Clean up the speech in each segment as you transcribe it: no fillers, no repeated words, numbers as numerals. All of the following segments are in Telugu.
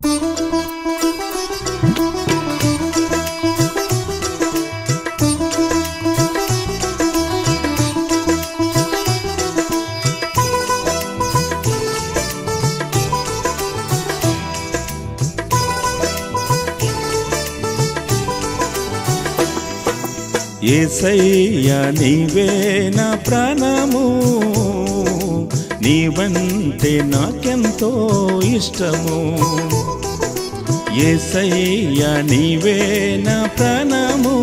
యేసయ్యా నీవే నా ప్రాణము, నీవంటే నాకెంతో ఇష్టము. యేసయ్యా నీవే నా ప్రాణము,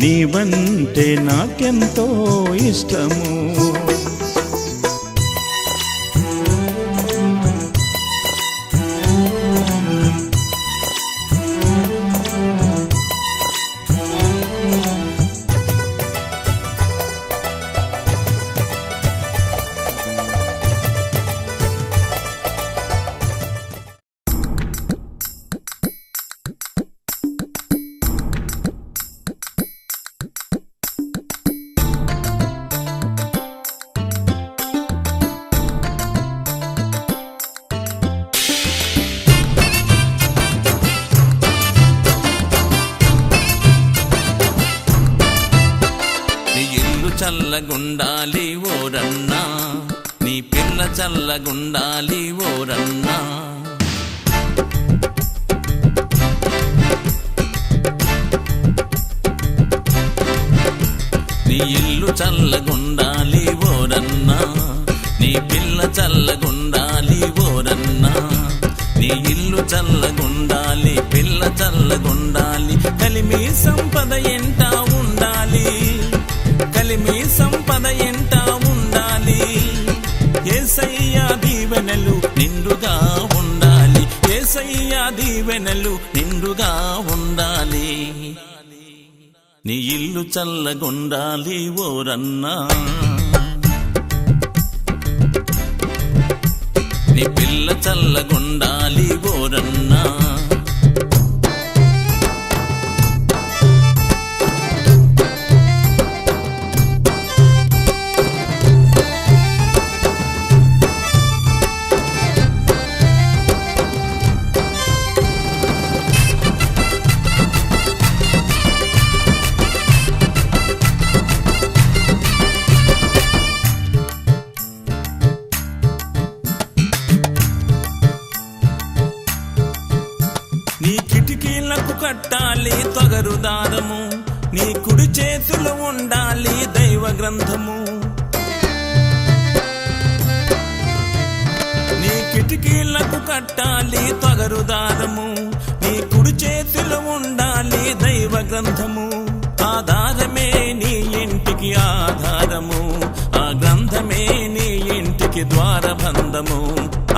నీవంటే నాకెంతో ఇష్టము. చల్లగుండాలి ఓరన్నా, నీ పిల్ల చల్లగుండాలి ఓరన్నా. నీ ఇల్లు చల్లగుండాలి ఓరన్నా, నీ పిల్ల చల్లగుండాలి ఓరన్నా. నీ ఇల్లు చల్లగుండాలి, పిల్ల చల్లగుండాలి. కలిమి సంపద ఎంట ఉండాలి, కలిమి సంపద ఎంట ఉండాలి. యేసయ్యా దీవెనలు నిండుగా ఉండాలి, యేసయ్యా దీవెనలు నిండుగా ఉండాలి. నీ ఇల్లు చల్లగుండాలి ఓరన్నా, నీ పిల్ల చల్లగుండాలి ఓరన్నా. నీ కిటికీలకు కట్టాలి తొగరు దారము, నీ కుడి చేతులు ఉండాలి దైవ గ్రంథము. నీ కిటికీలకు కట్టాలి తొగరు దారము, నీ కుడి చేతులు ఉండాలి దైవ గ్రంథము. ఆధారమే నీ ఇంటికి ఆధారము, ఆ గ్రంథమే నీ ఇంటికి ద్వారబంధము.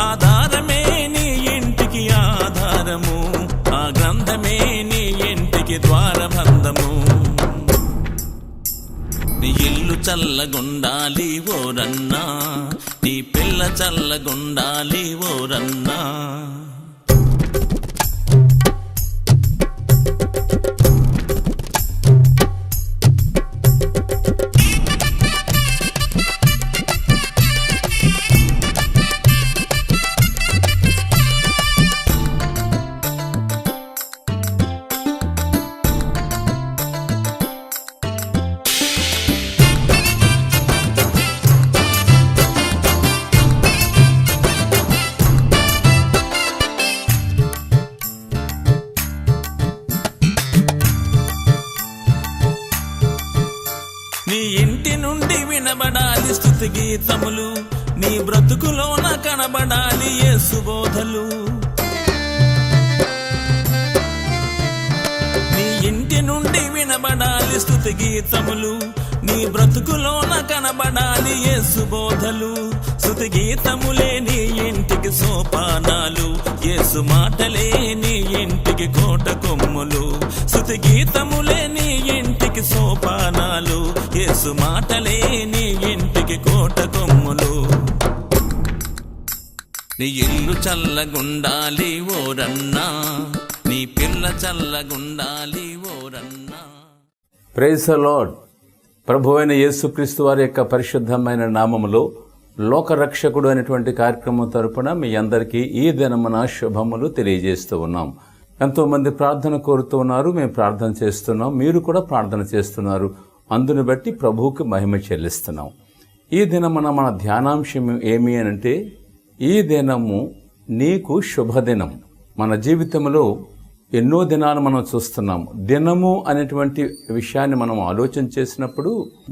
ఆధారమే నీ ఇంటికి ఆధారము, ఆ గ్రంథమే నీ ఇంటికి ద్వారబంధము. నీ ఇల్లు చల్లగుండాలి ఓరన్నా, నీ పిల్ల చల్లగుండాలి ఓరన్నా. నీ ఇంటి నుండి వినబడాలి స్తుతి గీతములు, నీ బ్రతుకులోన కనబడాలి యేసు బోధలు. నీ ఇంటి నుండి వినబడాలి స్తుతి గీతములు, నీ బ్రతుకులోన కనబడాలి యేసు బోధలు. స్తుతి గీతములే నీ ఇంటికి సోపానాలు, యేసు మాటలే నీ ఇంటికి కోట కొమ్ములు. స్తుతి గీతములే నీ ఇంటికి సోపానాలు, యేసు మాటలే నీ ఇంటికి కోట కొమ్ములు. నీ ఇల్లు చల్లగుండాలి ఓరన్నా, నీ పిల్ల చల్లగుండాలి ఓరన్నా. Praise the lord. ప్రభువైన యేసుక్రీస్తు వారి యొక్క పరిశుద్ధమైన నామములో లోకరక్షకుడు అనేటువంటి కార్యక్రమం తరపున మీ అందరికీ ఈ దినమున శుభములు తెలియజేస్తూ ఉన్నాం. ఎంతోమంది ప్రార్థన కోరుతూ ఉన్నారు, మేము ప్రార్థన చేస్తున్నాం, మీరు కూడా ప్రార్థన చేస్తున్నారు. అందుని బట్టి ప్రభువుకి మహిమ చెల్లిస్తున్నాం. ఈ దినమున మన ధ్యానాంశం ఏమి అనంటే, ఈ దినము నీకు శుభదినం. మన జీవితంలో ఎన్నో దినాలు మనం చూస్తున్నాము. దినము అనేటువంటి విషయాన్ని మనం ఆలోచన చేసినప్పుడు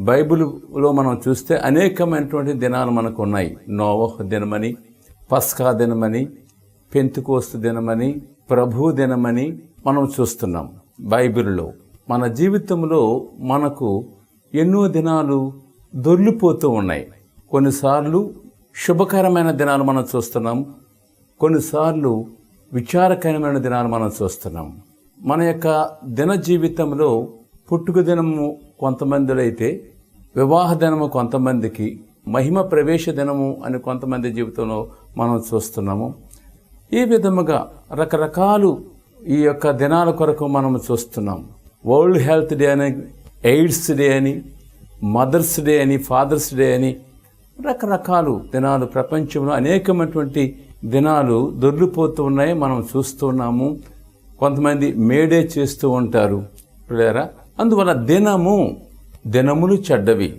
బైబిల్లో మనం చూస్తే అనేకమైనటువంటి దినాలు మనకు ఉన్నాయి. నోవహ్ దినమని, పస్కా దినమని, పెంతెకోస్తు దినమని, ప్రభు దినమని మనం చూస్తున్నాం బైబిల్లో. మన జీవితంలో మనకు ఎన్నో దినాలు దొర్లిపోతూ ఉన్నాయి. కొన్నిసార్లు శుభకరమైన దినాలు మనం చూస్తున్నాం, కొన్నిసార్లు విచారకరమైన దినాలు మనం చూస్తున్నాం. మన యొక్క దిన జీవితంలో పుట్టుక దినము కొంతమందిలో అయితే, వివాహ దినము కొంతమందికి, మహిమ ప్రవేశ దినము అని కొంతమంది జీవితంలో మనం చూస్తున్నాము. ఈ విధముగా రకరకాలు ఈ యొక్క దినాల కొరకు మనం చూస్తున్నాం. వరల్డ్ హెల్త్ డే అని, ఎయిడ్స్ డే అని, మదర్స్ డే అని, ఫాదర్స్ డే అని రకరకాలు దినాలు ప్రపంచంలో అనేకమైనటువంటి దినాలు దొర్లిపోతూ ఉన్నాయి, మనం చూస్తున్నాము. కొంతమంది మేడే చేస్తూ ఉంటారు పిల్లరా. అందువల్ల దినములు చెడ్డవి,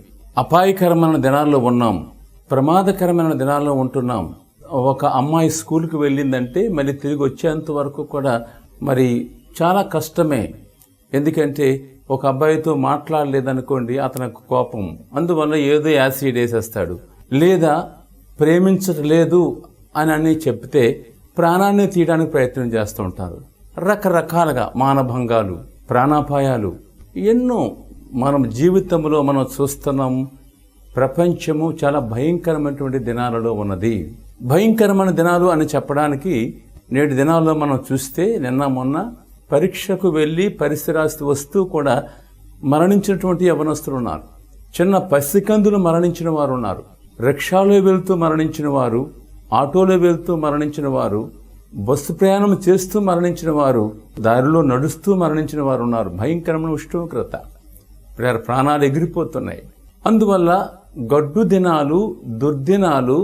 అపాయకరమైన దినాల్లో ఉన్నాం, ప్రమాదకరమైన దినాల్లో ఉంటున్నాం. ఒక అమ్మాయి స్కూల్కి వెళ్ళిందంటే మళ్ళీ తిరిగి వచ్చేంత వరకు కూడా మరి చాలా కష్టమే. ఎందుకంటే ఒక అబ్బాయితో మాట్లాడలేదనుకోండి, అతనికి కోపం, అందువల్ల ఏదో యాసిడ్ వేసేస్తాడు. లేదా ప్రేమించట్లేదు అని చెప్తే ప్రాణాన్ని తీయడానికి ప్రయత్నం చేస్తూ ఉంటారు. రకరకాలుగా మానభంగాలు, ప్రాణాపాయాలు ఎన్నో మనం జీవితంలో మనం చూస్తున్నాం. ప్రపంచము చాలా భయంకరమైనటువంటి దినాలలో ఉన్నది. భయంకరమైన దినాలు అని చెప్పడానికి నేటి దినాల్లో మనం చూస్తే నిన్న మొన్న పరీక్షకు వెళ్ళి పరిస్థితి వస్తూ కూడా మరణించినటువంటి యవనస్తులు ఉన్నారు. చిన్న పసికందులు మరణించిన వారు ఉన్నారు. రిక్షాలో వెళ్తూ మరణించిన వారు, ఆటోలో వెళ్తూ మరణించిన వారు, బస్సు ప్రయాణం చేస్తూ మరణించిన వారు, దారిలో నడుస్తూ మరణించిన వారు ఉన్నారు. భయంకరమైన ఉష్ణోగ్రత, ప్రాణాలు ఎగిరిపోతున్నాయి. అందువల్ల గడ్డు దినాలు, దుర్దినాలు,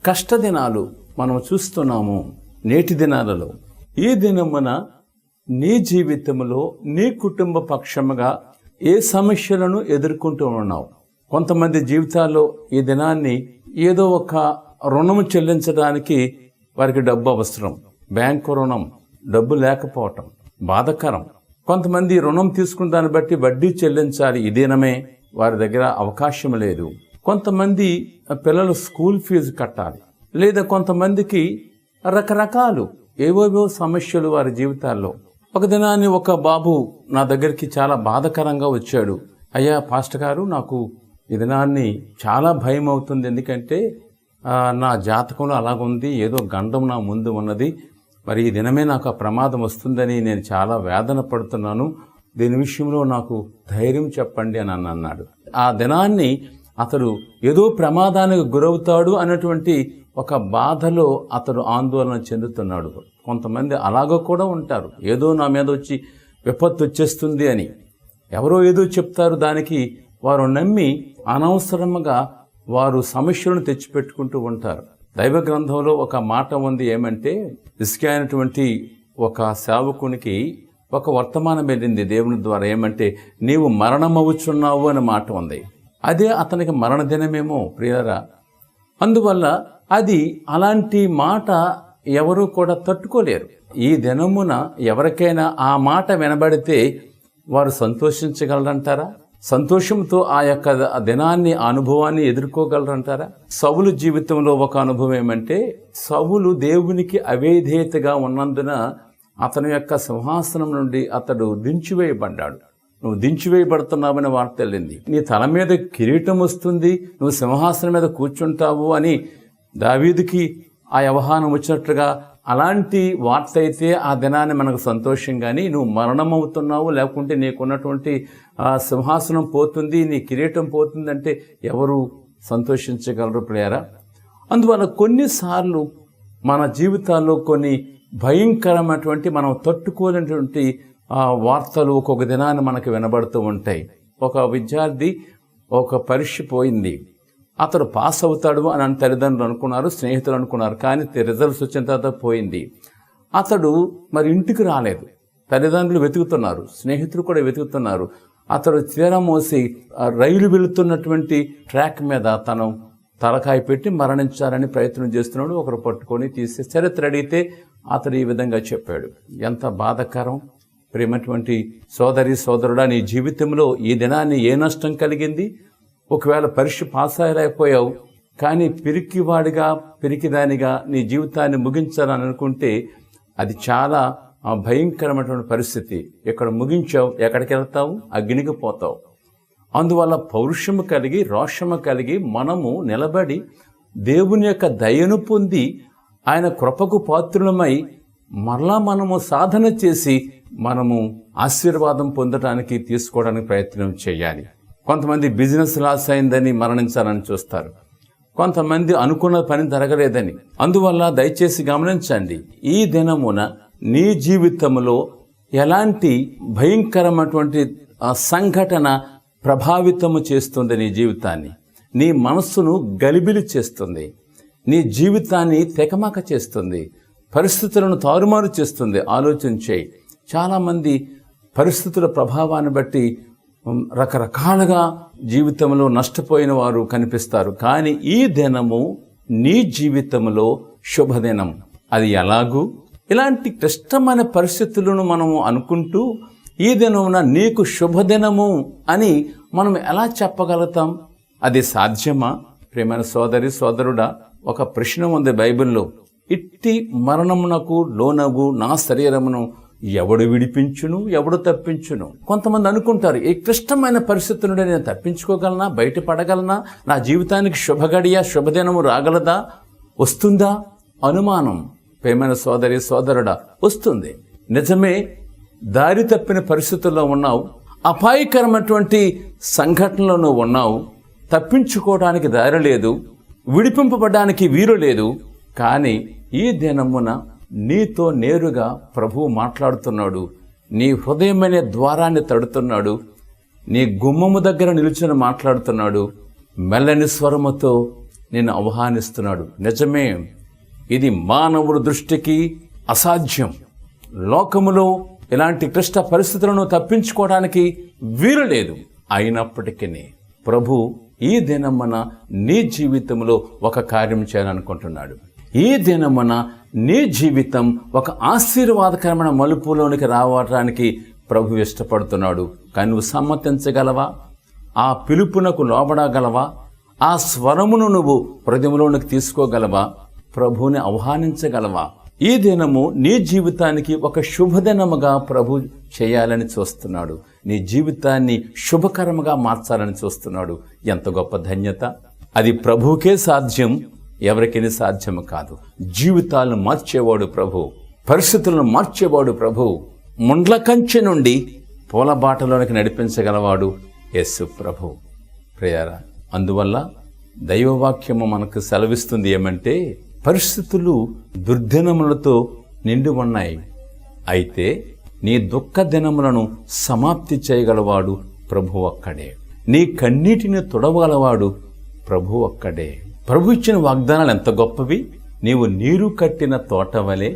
కష్టదినాలు మనం చూస్తున్నాము నేటి దినాలలో. ఈ దినమున నీ జీవితంలో నీ కుటుంబ పక్షముగా ఏ సమస్యలను ఎదుర్కొంటూ ఉన్నావు? కొంతమంది జీవితాల్లో ఈ దినాన్ని ఏదో ఒక రుణము చెల్లించడానికి వారికి డబ్బు అవసరం. బ్యాంకు రుణం, డబ్బు లేకపోవటం బాధకరం. కొంతమంది రుణం తీసుకున్న దాన్ని బట్టి వడ్డీ చెల్లించాలి, ఈ దినమే వారి దగ్గర అవకాశం లేదు. కొంతమంది పిల్లలు స్కూల్ ఫీజు కట్టాలి, లేదా కొంతమందికి రకరకాలు ఏవేవో సమస్యలు వారి జీవితాల్లో. ఒక దినాన్ని ఒక బాబు నా దగ్గరికి చాలా బాధకరంగా వచ్చాడు. అయ్యా పాస్టర్ గారు, నాకు ఈ దినాన్ని చాలా భయం అవుతుంది. ఎందుకంటే నా జాతకంలో అలాగుంది, ఏదో గండం నా ముందు ఉన్నది, మరి ఈ దినమే నాకు ఆ ప్రమాదం వస్తుందని నేను చాలా వేదన పడుతున్నాను, దీని విషయంలో నాకు ధైర్యం చెప్పండి అని అన్నాడు. ఆ దినాన్ని అతడు ఏదో ప్రమాదానికి గురవుతాడు అన్నటువంటి ఒక బాధలో అతడు ఆందోళన చెందుతున్నాడు. కొంతమంది అలాగ కూడా ఉంటారు, ఏదో నా మీద వచ్చి విపత్తు వచ్చేస్తుంది అని ఎవరో ఏదో చెప్తారు, దానికి వారు నమ్మి అనవసరంగా వారు సమస్యలను తెచ్చిపెట్టుకుంటూ ఉంటారు. దైవ గ్రంథంలో ఒక మాట ఉంది, ఏమంటే హిజ్కియా అయినటువంటి ఒక సేవకునికి ఒక వర్తమానం వెళ్ళింది దేవుని ద్వారా. ఏమంటే నీవు మరణమవుచున్నావు అనే మాట ఉంది. అదే అతనికి మరణదినమేమో ప్రియరా. అందువల్ల అది అలాంటి మాట ఎవరు కూడా తట్టుకోలేరు. ఈ దినమున ఎవరికైనా ఆ మాట వినబడితే వారు సంతోషించగలరంటారా? సంతోషంతో ఆ యొక్క దినాన్ని, అనుభవాన్ని ఎదుర్కోగలరంటారా? సౌలు జీవితంలో ఒక అనుభవం ఏమంటే, సౌలు దేవునికి అవిధేయతగా ఉన్నందున అతని యొక్క సింహాసనం నుండి అతడు దించివేయబడ్డాడు. నువ్వు దించివేయబడుతున్నావని వార్త వెళ్ళింది. నీ తల మీద కిరీటం వస్తుంది, నువ్వు సింహాసనం మీద కూర్చుంటావు అని దావీదుకి ఆ వ్యవహారం వచ్చినట్లుగా అలాంటి వార్త అయితే ఆ దినాన్ని మనకు సంతోషం. కానీ నువ్వు మరణమవుతున్నావు, లేకుంటే నీకున్నటువంటి సింహాసనం పోతుంది, నీ కిరీటం పోతుంది అంటే ఎవరు సంతోషించగలరు ప్రియరా? అందువల్ల కొన్నిసార్లు మన జీవితాల్లో కొన్ని భయంకరమైనటువంటి మనం తట్టుకోలేనటువంటి వార్తలు ఒక్కొక్క దినాన్ని మనకు వినబడుతూ ఉంటాయి. ఒక విద్యార్థి ఒక పరీక్ష పోయింది, అతడు పాస్ అవుతాడు అని తల్లిదండ్రులు అనుకున్నారు, స్నేహితులు అనుకున్నారు. కానీ రిజల్ట్స్ వచ్చిన తర్వాత పోయింది. అతడు మరి ఇంటికి రాలేదు. తల్లిదండ్రులు వెతుకుతున్నారు, స్నేహితులు కూడా వెతుకుతున్నారు. అతడు తీరా మోసి రైలు వెళుతున్నటువంటి ట్రాక్ మీద తను తలకాయ పెట్టి మరణించాలని ప్రయత్నం చేస్తున్నాడు. ఒకరు పట్టుకొని తీసి చరిత్ర అడిగితే అతడు ఈ విధంగా చెప్పాడు. ఎంత బాధాకరం! ప్రేమటువంటి సోదరి సోదరుడా, నీ జీవితంలో ఈ దినాన్ని ఏ నష్టం కలిగింది? ఒకవేళ పరీక్ష పాస్ అయ్యలేకపోయావు, కానీ పిరికిదానిగా నీ జీవితాన్ని ముగించాలని అనుకుంటే అది చాలా భయంకరమైనటువంటి పరిస్థితి. ఇక్కడ ముగించావు, ఎక్కడికి వెళ్తావు? అగ్నికి పోతావు. అందువల్ల పౌరుషము కలిగి, రోషము కలిగి మనము నిలబడి దేవుని యొక్క దయను పొంది ఆయన కృపకు పాత్రులమై మరలా మనము సాధన చేసి మనము ఆశీర్వాదం పొందడానికి తీసుకోవడానికి ప్రయత్నం చేయాలి. కొంతమంది బిజినెస్ లాస్ అయిందని మరణించాలని చూస్తారు, కొంతమంది అనుకున్న పని జరగలేదని. అందువల్ల దయచేసి గమనించండి, ఈ దినమున నీ జీవితంలో ఎలాంటి భయంకరమైనటువంటి సంఘటన ప్రభావితము చేస్తుంది? నీ జీవితాన్ని, నీ మనస్సును గలిబిలి చేస్తుంది, నీ జీవితాన్ని తెకమక చేస్తుంది, పరిస్థితులను తారుమారు చేస్తుంది. ఆలోచన చేయి. చాలామంది పరిస్థితుల ప్రభావాన్ని బట్టి రకరకాలుగా జీవితంలో నష్టపోయిన వారు కనిపిస్తారు. కానీ ఈ దినము నీ జీవితంలో శుభదినం. అది ఎలాగూ? ఇలాంటి క్లిష్టమైన పరిస్థితులను మనము అనుకుంటూ ఈ దినమున నీకు శుభదినము అని మనం ఎలా చెప్పగలుగుతాం? అది సాధ్యమా? ప్రియమైన సోదరి సోదరుడా, ఒక ప్రశ్న ఉంది బైబిల్లో. ఇట్టి మరణమునకు లోనగు నా శరీరమును ఎవడు విడిపించును, ఎవడు తప్పించును? కొంతమంది అనుకుంటారు, ఈ క్లిష్టమైన పరిస్థితి నుండి నేను తప్పించుకోగలనా, బయటపడగలనా, నా జీవితానికి శుభగడియ శుభదినము రాగలదా, వస్తుందా? అనుమానం. ప్రియమైన సోదరి సోదరుడా, వస్తుంది. నిజమే, దారి తప్పిన పరిస్థితుల్లో ఉన్నావు, అపాయకరమైనటువంటి సంఘటనలో నువ్వు ఉన్నావు, తప్పించుకోవడానికి దారి లేదు, విడిపింపబడడానికి వీలు లేదు. కానీ ఈ దినమున నీతో నేరుగా ప్రభువు మాట్లాడుతున్నాడు. నీ హృదయమనే ద్వారాన్ని తడుతున్నాడు. నీ గుమ్మము దగ్గర నిలుచుని మాట్లాడుతున్నాడు. మెల్లని స్వరముతో నిన్ను ఆహ్వానిస్తున్నాడు. నిజమే, ఇది మానవుడి దృష్టికి అసాధ్యం. లోకములో ఇలాంటి క్లిష్ట పరిస్థితులను తప్పించుకోవడానికి వీలు లేదు. అయినప్పటికీ ప్రభు ఈ దినమున నీ జీవితంలో ఒక కార్యం చేయాలనుకుంటున్నాడు. ఈ దినమున నీ జీవితం ఒక ఆశీర్వాదకరమైన మలుపులోనికి రావడానికి ప్రభు ఇష్టపడుతున్నాడు. కానీ నువ్వు సమ్మతించగలవా? ఆ పిలుపునకు లోబడగలవా? ఆ స్వరమును నువ్వు హృదయంలోనికి తీసుకోగలవా? ప్రభువుని ఆహ్వానించగలవా? ఈ దినము నీ జీవితానికి ఒక శుభదినముగా ప్రభు చేయాలని చూస్తున్నాడు. నీ జీవితాన్ని శుభకరముగా మార్చాలని చూస్తున్నాడు. ఎంత గొప్ప ధన్యత! అది ప్రభువుకే సాధ్యం, ఎవరికైనా సాధ్యము కాదు. జీవితాలను మార్చేవాడు ప్రభు, పరిస్థితులను మార్చేవాడు ప్రభు. ముండ్ల కంచె నుండి పూల బాటలోనికి నడిపించగలవాడు యేసు ప్రభు. ప్రియారా, అందువల్ల దైవవాక్యము మనకు సెలవిస్తుంది ఏమంటే, పరిస్థితులు దుర్దినములతో నిండి ఉన్నాయి, అయితే నీ దుఃఖ దినములను సమాప్తి చేయగలవాడు ప్రభు ఒక్కడే. నీ కన్నీటిని తుడవగలవాడు ప్రభు ఒక్కడే. ప్రభు ఇచ్చిన వాగ్దానాలు ఎంత గొప్పవి! నీవు నీరు కట్టిన తోటవలే,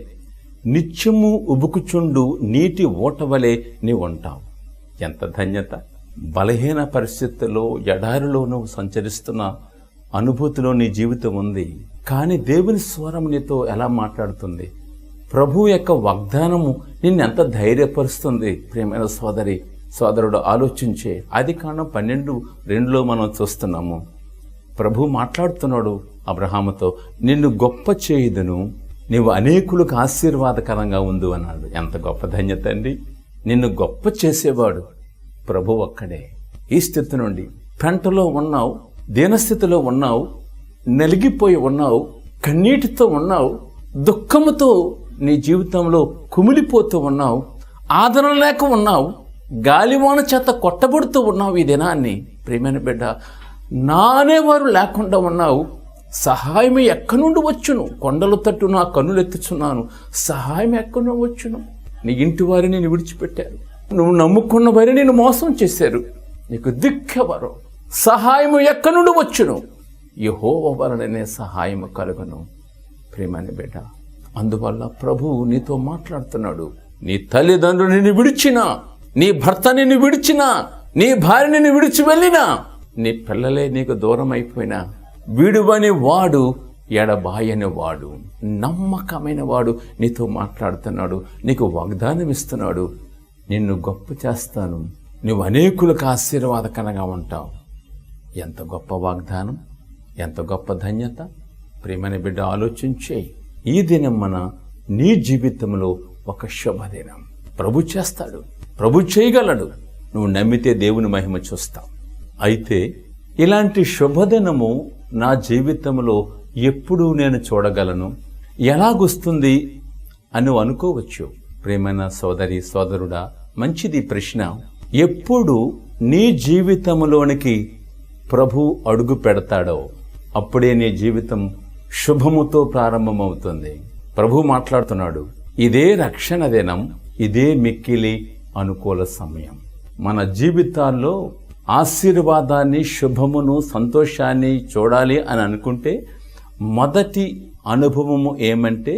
నిత్యము ఉబుకుచుండు నీటి ఓటవలే నీవు ఉంటావు. ఎంత ధన్యత! బలహీన పరిస్థితుల్లో, ఎడారిలో నువ్వు సంచరిస్తున్న అనుభూతిలో నీ జీవితం ఉంది. కానీ దేవుని స్వరం నీతో ఎలా మాట్లాడుతుంది? ప్రభు యొక్క వాగ్దానము నిన్ను ఎంత ధైర్యపరుస్తుంది? ప్రియమైన సోదరి సోదరుడు, ఆలోచించే. ఆదికాండం 12:2 మనం చూస్తున్నాము. ప్రభు మాట్లాడుతున్నాడు అబ్రహాముతో, నిన్ను గొప్ప చేయుదును, నీవు అనేకులకు ఆశీర్వాదకరంగా ఉండు అన్నాడు. ఎంత గొప్ప ధన్యత అండి! నిన్ను గొప్ప చేసేవాడు ప్రభు ఒక్కడే. ఈ స్థితి నుండి పెంటలో ఉన్నావు, దీనస్థితిలో ఉన్నావు, నలిగిపోయి ఉన్నావు, కన్నీటితో ఉన్నావు, దుఃఖముతో నీ జీవితంలో కుమిలిపోతూ ఉన్నావు, ఆదరణ లేక ఉన్నావు, గాలివాన చేత కొట్టబడుతూ ఉన్నావు. ఈ దినాన్ని ప్రియమైన బిడ్డ, నానేవారు లేకుండా ఉన్నావు. సహాయం ఎక్కడి నుండి వచ్చును? కొండల తట్టు నా కన్నులు ఎత్తుచున్నాను, సహాయం ఎక్కడి నుండి వచ్చును? నీ ఇంటి వారిని నేను విడిచిపెట్టారు, నువ్వు నమ్ముకున్న వారిని నేను మోసం చేశారు, నీకు దిక్కెవరు? సహాయం ఎక్కడి నుండి వచ్చును? యెహోవా వలననే సహాయం కలుగును. ప్రియమైన బిడ్డ, అందువల్ల ప్రభువు నీతో మాట్లాడుతున్నాడు. నీ తల్లిదండ్రులు నిన్ను విడిచినా, నీ భర్త నిన్ను విడిచినా, నీ భార్య నిన్ను విడిచి వెళ్ళినా, నీ పిల్లలే నీకు దూరం అయిపోయినా, విడువని వాడు ఎడబాయని వాడు, నమ్మకమైన వాడు నీతో మాట్లాడుతున్నాడు. నీకు వాగ్దానం ఇస్తున్నాడు. నిన్ను గొప్ప చేస్తాను, నువ్వు అనేకులకు ఆశీర్వాదకరంగా ఉంటావు. ఎంత గొప్ప వాగ్దానం, ఎంత గొప్ప ధన్యత. ప్రియమైన బిడ్డ, ఆలోచించే ఈ దినం నీ జీవితంలో ఒక శుభదినం. ప్రభు చేస్తాడు, ప్రభు చేయగలడు. నువ్వు నమ్మితే దేవుని మహిమ చూస్తావు. అయితే ఇలాంటి శుభదినము నా జీవితంలో ఎప్పుడు నేను చూడగలను, ఎలాగొస్తుంది అని అనుకోవచ్చు. ప్రియమైన సోదరి సోదరుడా, మంచిది ప్రశ్న. ఎప్పుడు నీ జీవితంలోనికి ప్రభు అడుగు పెడతాడో అప్పుడే నీ జీవితం శుభముతో ప్రారంభమవుతుంది. ప్రభు మాట్లాడుతున్నాడు, ఇదే రక్షణ దినం, ఇదే మిక్కిలి అనుకూల సమయం. మన జీవితాల్లో ఆశీర్వాదాన్ని, శుభమును, సంతోషాన్ని చూడాలి అని అనుకుంటే మొదటి అనుభవము ఏమంటే